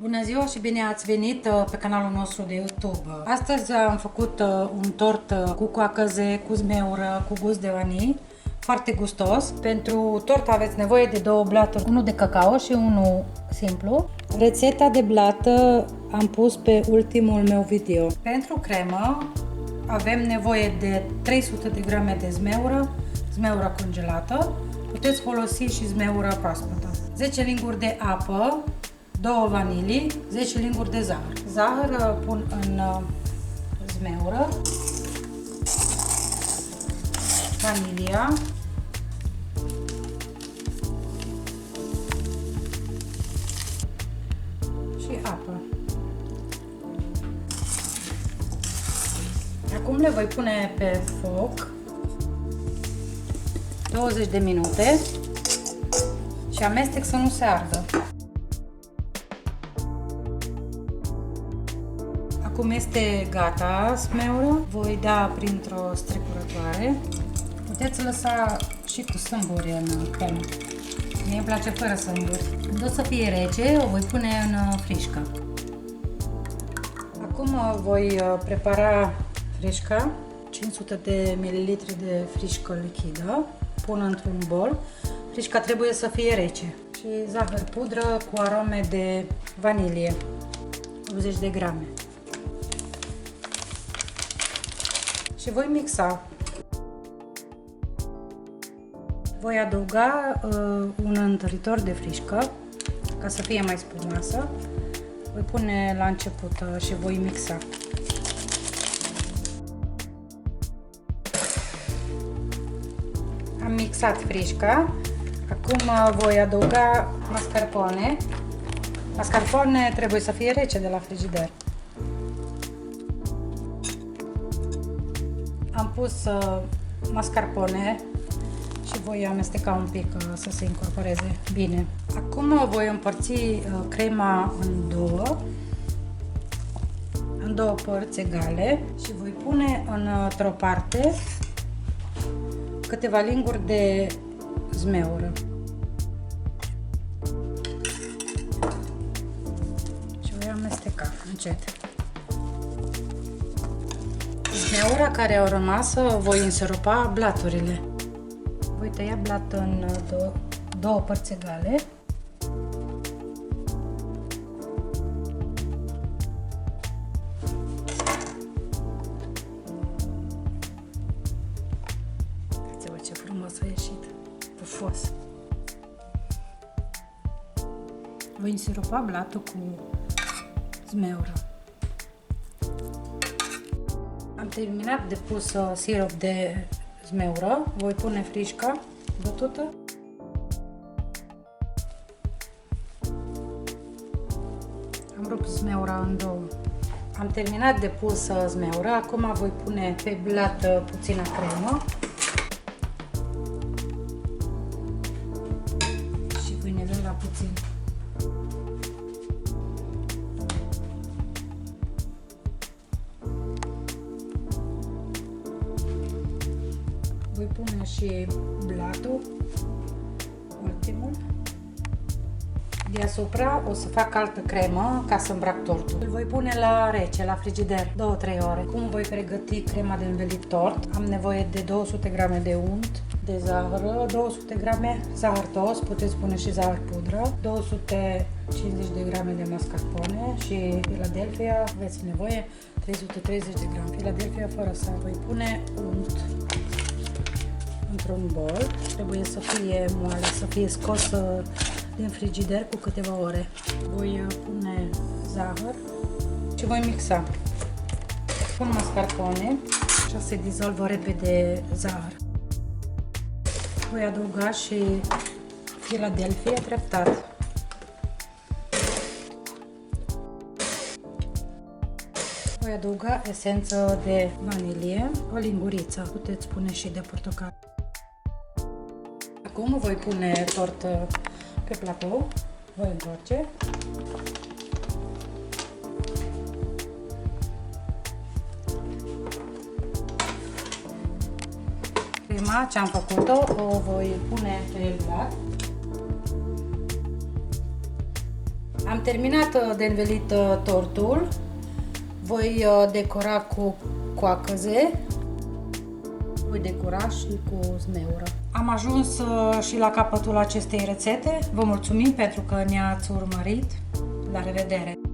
Bună ziua și bine ați venit pe canalul nostru de YouTube. Astăzi am făcut un tort cu coacăze, cu zmeură, cu gust de vanili, foarte gustos. Pentru tort aveți nevoie de două blaturi, unul de cacao și unul simplu. Rețeta de blată am pus pe ultimul meu video. Pentru cremă avem nevoie de 300 de grame de zmeură congelată. Puteți folosi și zmeură proaspătă. 10 linguri de apă, 2 vanilii, 10 linguri de zahăr. Zahăr pun în zmeură, vanilia, și apă. Acum le voi pune pe foc 20 de minute și amestec să nu se ardă. Acum este gata zmeură, voi da printr-o strecurătoare. Puteți lăsa și cu sâmburi în cremă. Mie îmi place fără sâmburi. Când o să fie rece, o voi pune în frișcă. Acum voi prepara frișca, 500 de ml de frișcă lichidă. Pun într-un bol. Frișca trebuie să fie rece. Și zahăr pudră cu arome de vanilie, 80 de grame. Și voi mixa. Voi adăuga un întăritor de frișcă ca să fie mai spumoasă. Voi pune la început și voi mixa. Am mixat frișca. Acum voi adăuga mascarpone. Mascarpone trebuie să fie rece de la frigider. Am pus mascarpone și voi amesteca un pic să se incorporeze bine. Acum voi împărți crema în două părți egale și voi pune într-o parte câteva linguri de zmeură. Și voi amesteca încet. Zmeura care au rămas voi însiropa blaturile. Voi tăia blat în două părți egale. Uitați-vă ce frumos a ieșit, pufos. Voi însiropa blatul cu zmeură. Am terminat de pus sirop de zmeură, voi pune frișca bătută. Am rupt zmeura în două. Am terminat de pus zmeură, acum voi pune pe blat puțină cremă și voi nivela puțin. Voi pune și blatul, ultimul. Deasupra o să fac altă cremă ca să îmbrac tortul. Îl voi pune la rece, la frigider, 2-3 ore. Cum voi pregăti crema de învelit tort? Am nevoie de 200 grame de unt, de zahăr, 200 grame zahăr tost, puteți pune și zahăr pudră, 250 de grame de mascarpone și Philadelphia, aveți nevoie 330 de grame. Philadelphia fără sal. Voi pune unt într-un bol, trebuie să fie moale, să fie scos din frigider cu câteva ore. Voi pune zahăr și voi mixa. Pun mascarpone și se dizolvă repede zahăr. Voi adăuga și Philadelphia treptat. Voi adăuga esență de vanilie, o linguriță, puteți pune și de portocal. Acum voi pune tort pe platou, voi întoarce. Crema ce am făcut-o o voi pune pe blat. Am terminat de învelit tortul. Voi decora cu coacăze. Voi decora și cu zmeură. Am ajuns și la capătul acestei rețete. Vă mulțumim pentru că ne-ați urmărit. La revedere!